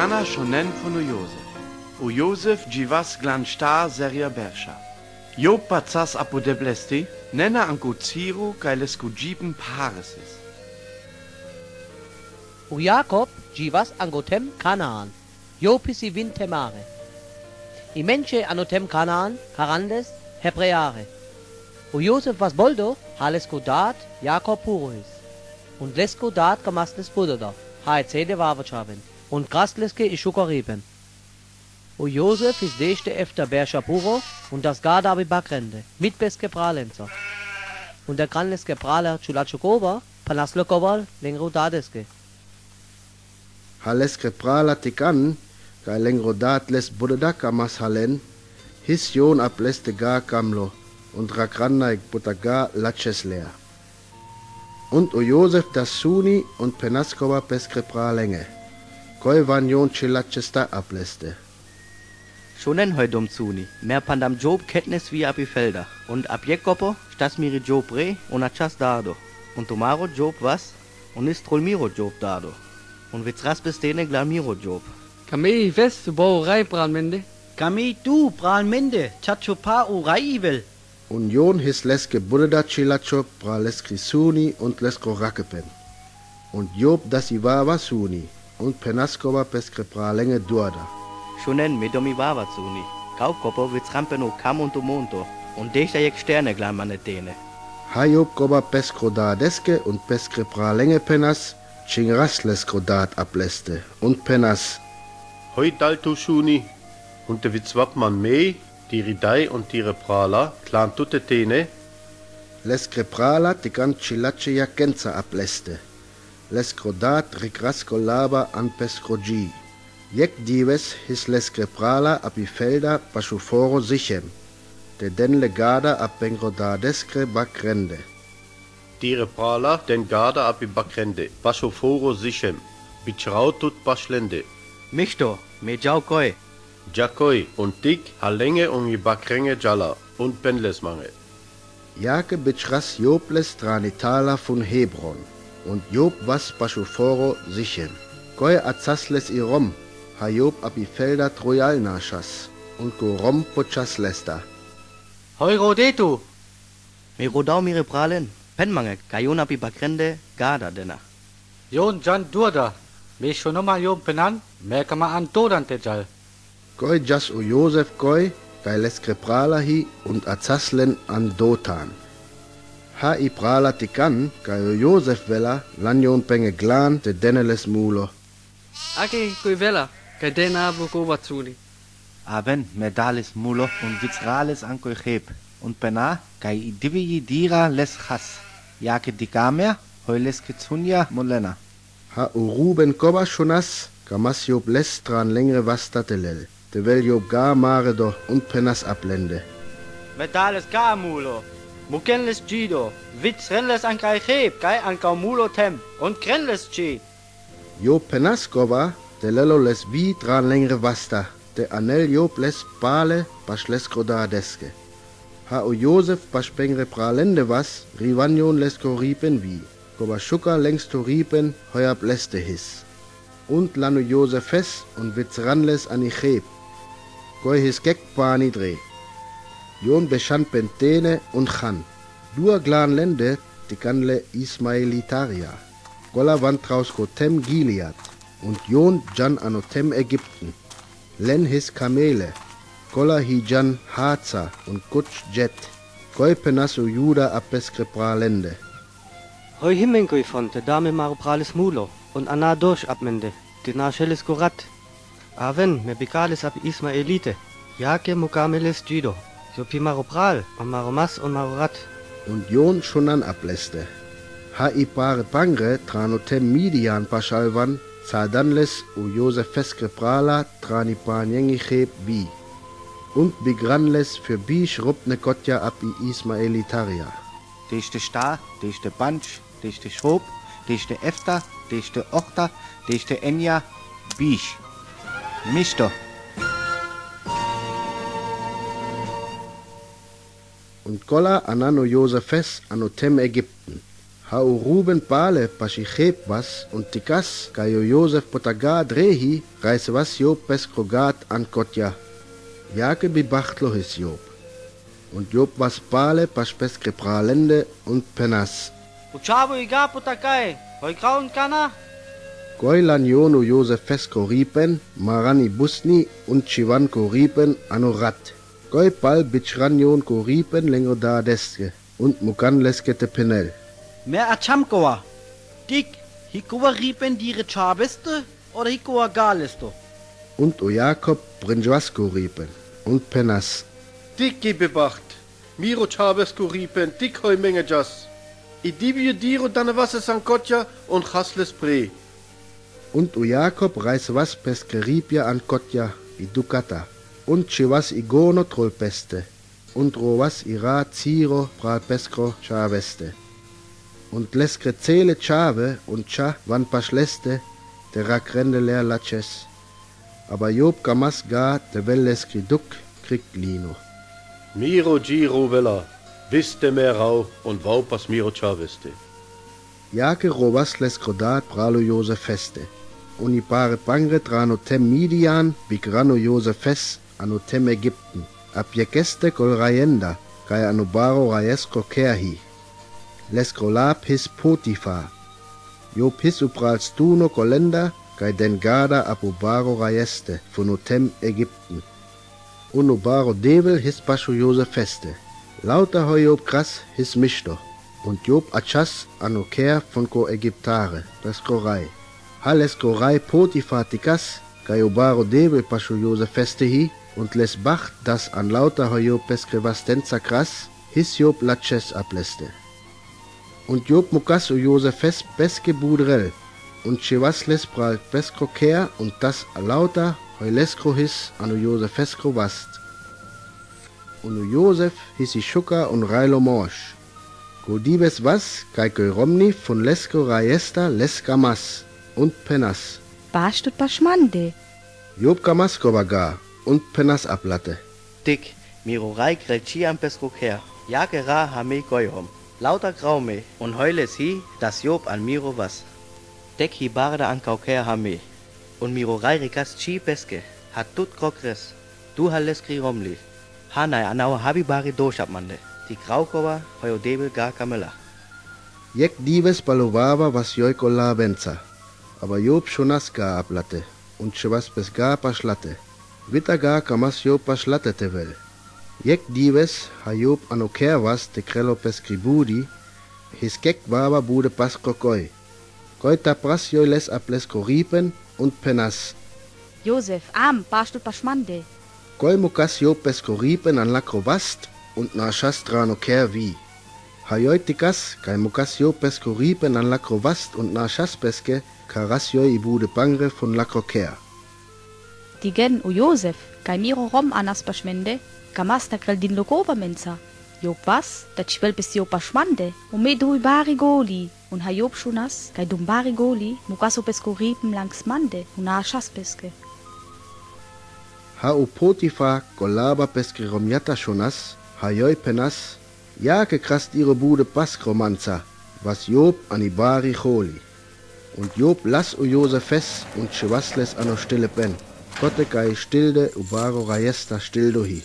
Kana shonen von Josef. U Josef dživas glan star seria Bersha. Jo pacas apodeblesti, nena anku ciru kailesku džiben Parisis. U Jakob dživas angotem Kanaan, jo pisi vintemare. I menche anotem Kanaan, Harandes, Hebreare. U Josef was boldo, halesko dat, Jakob purois. Und lesko dat gamasles budodo, haecede vavachaven. Und grastleske ishukariben. U Josef is dechte efter Bersha puro, und das Gadabi bakrende, mit beske pralenzer. Und der granleske praler chulachukova, panaslokowal, lengro dadeske. Haleske prala tikan, kai lengro dat les budodak amas halen, his jon ableste ga kamlo, und rakrannaik butaga laches leer. Und u Josef das Suni und Penaskova peskre pralenge. Koi van jon chilachesta ableste. Schonen heudum Zuni, mehr pandam Job Kenntnis wie ab Felder. Und ab Jekopo stas miri Job re und achas dado. Und tomaro Job was? Und ist trollmiro Job dado. Und witzras bestene glamiro Job. Kami west zu Bauerei Bralmende? Kami du Bralmende, chacho pa uraivel. Und jon his leske budeda chilacho praleskri Suni und lesko rakepen. Und Job das iwava Suni und Penaskova peskre pralenge duada. Schonen medomi vava Zuni. Kaufkopo witzrampen o kam und monto. Und dechta jek Sterne glan manetene. Ha Job koba peskro da deske und peskre pralenge penas, chingras lesko dat ableste. Und penas. Hoi daltu Shuni. Und de witzwapman mei, die Ridai und ihre Prala, klan tutte tene. Leskre prala tikan chilache ja kenza ableste. Leskro dat rikrasko laba an peskro gi. Jek dives his leskre prala api felda pasuforo sichem. De den legada ab bengro da deskre bakrende. Dire Prala, den Gada api bakrende, pasoforo sichem, bichrau tut baslende. Michto, me jau koi. Jakoi und Dick halenge je bakrenge jala und benlesmange. Jake bichras Jobles tranitala von Hebron. Und Job was pasuforo sichem. Koi azasles irom. Ha Job api felda trojal nachas. Und go rom pochas lesta. Hoi rodetu. Me rodau mire Pralen. Penmange, gajon api bakrende, gada denna. Jon Jan Durda. Me shonoma Jon Penan, merkama an Dodante Jal. Koi jas u Josef koi, kai leskre prala hi und azaslen an Dotan. Ha I prala tikan, kai u Josef vela, lanjon penge glan te deneles mulo. Ake koi vela, kai dena vukova Zuni. Aben medalis mulo und vitzrales anko cheb. Und bena, kai I divi dira les chas. Jake dikamer, hoi leske zunja molena. Ha u Ruben koba shonas, kamas Job lestran lengre vastatelel. De wel Job gar mare do und penas ablende. Metales Kamulo. Mukenles Gido. Witz renles an kai Cheb, kai an Kaumulo Tem. Und krenles Chi. Job penas kova, de lelo les vi dran lengre vasta. De anel Job les pale, pas lesko da deske. Ha u Josef pas pengre pralende was, rivanjon lesko ripen vi. Koba schuka längst ripen, heuer bläste his. Und lanu Josef fes und witz ranles an ich heb. Koi his gek pani dreh. Jon beschan pentene und chan. Dua glan lende, tikanle Ismailitaria. Gola wantraus tem Gilead. Und Jon jan anotem Ägypten. Len his Kamele. Gola hi jan Haza und Kutsch Jet. Koi penasu Juda apeskre pralende. Hoi himmenkoi fonte, dame maro pralis mulo, und ana dosh abmende, dina scheles gorat. Aven, me bikalis ab Ismaelite, jake mukameles Gido, so pi maro pral, und maro mas und maro rat. Und Jon schunan abläste. Ha I pare pangre tranotem Midian paschalvan, zadanles u Josef feskre prala trani panjengi cheb vi. Und bigranles für bisch rupne kotja ab I Ismaelitaria. Dechte Star, dechte Bansch, dechte Schrob, dechte Efter, dechte Ochta, dechte Enja, Bisch. Misto. Und Kolla anano Josephes anotem Ägypten. Ha u Ruben Pale Paschiheb was und Tikas Kayo Josef Potaga Drehi reise was Job Peskrogat an Kotja. Jake bibachtlo his Job. Und Job was Pale Paschpeskre Pralende und Penas. Uchabo iga putakai, hoi grauen kana? Goilan Jono Josef Fesko Ripen, Marani Busni und Chivanko Ripen Anorat. Goi Pal Bichranjon Ko Ripen Lengo da Deske und Mukan Leskete Penel. Mehr Achamkoa. Dik, hikoa ripen dire Chabeste oder hikoa Galesto? Und o Jakob Brinjwasko Ripen und Penas. Dik gebe Bacht. Miro Chabesko ripen, dik hoi Menge Jas. I dibio diro dane Wasser Sankotja und Hasles Pre. Und o Jakob reise was Peskeripia an Kotja i Dukata. Und Chivas Igono Trollpeste. Und Rowas Ira Ziro Pral Peskro Chaveste. Und leskre Zele Chave und Cha van Paschleste, der Rakrende leer Laches. Aber Job Gamas ga, der Welleskri Duk, kriegt Lino. Miro Giro Vella, wiste mehr Rau und Waupas Miro Chaveste. Jake Rowas leskrodat Pralo Josef Feste. Und i pare Pangre trano tem Midian, Bigrano Josef Fes, ano tem Ägypten. Ab Jekeste kol Rayenda, kai anubaro Rayesko Kerhi. Leskrolab his Potiphar. Job his uprals Tuno Kolenda, kai den Gada apubaro Rayeste, von Otem Ägypten. Unubaro Devel his Paschu Josef Feste. Lauter ho Job Kras his Mischto. Und Job Achas anoker von Ko Ägyptare, Leskrorei. Ha Leskrorei Potiphar Tikas, kai ubaro Devel Paschu Josef Feste hi, und les Bacht das an lauter ho Job Peskrevastenza Kras, his Job Laches ableste. Und Job Mukas u Josef Fes Beske Budrel, und Chivas les Pral Peskro Ker, und das lauter Heuleskro his an u Josef Feskro Wast. Und u Josef his i Schuka und Reilo Morsch. Go dibes was, kai Romni von Lesko Rayesta Leskamas und Penas. Bashtut Paschmande. Job Kamasko Bagar und Penas aplatte. Dik, Miro Rai Grelchi am Peskoker. Jake Ra Hame Goyhom. Lauter Graume und heules hi, dass Job an Miro was. Dek hi barda an Kauker Hame. Und Miro Rai Rikas Chi Peske. Hat tut Krokres. Du halles Kri Romli. Hanai anau habi bari Doschabmande. Die Graukova hoyo Debel gar Kamela. Jek dives Palovava was Joiko la Benza. Aber Job Schonaska aplatte. Und Chivas Pesga Paschlatte. Vitaga Kamas Job Paschlatte tevel. Jek dives ha Job anoker was de krelo peskribudi, his kek baba bude paskokoi. Koi tapras joi les aples koripen und Penas. Josef, am, Bashtut Paschmande. Koi mukas Job peskoripen an lakrovast und na shastra anoker vi. Ha joi tikas, kai mukas Job peskoripen an lakrovast und na shaspeske, karas joi ibude pangre von lakroker. Die gen u Josef, kai Miro Rom anas Paschmende, Kamas da krel din Lokova mensa. Job was, dat schwel bis Job Paschmande, me dui bari goli, und ha Job schunas, kai dum bari goli, mukaso pesko ripen langs Mande, und na Schaspeske. Ha u Potiphar kolaba peske romjata schunas, ha joi Penas, jake krast ihre bude paskromanza, was Job an ibari choli. Und Job las u Josef Fes und Chivasles ano stille pen. Kotte kai stilde ubaro Rayesta stildo hi.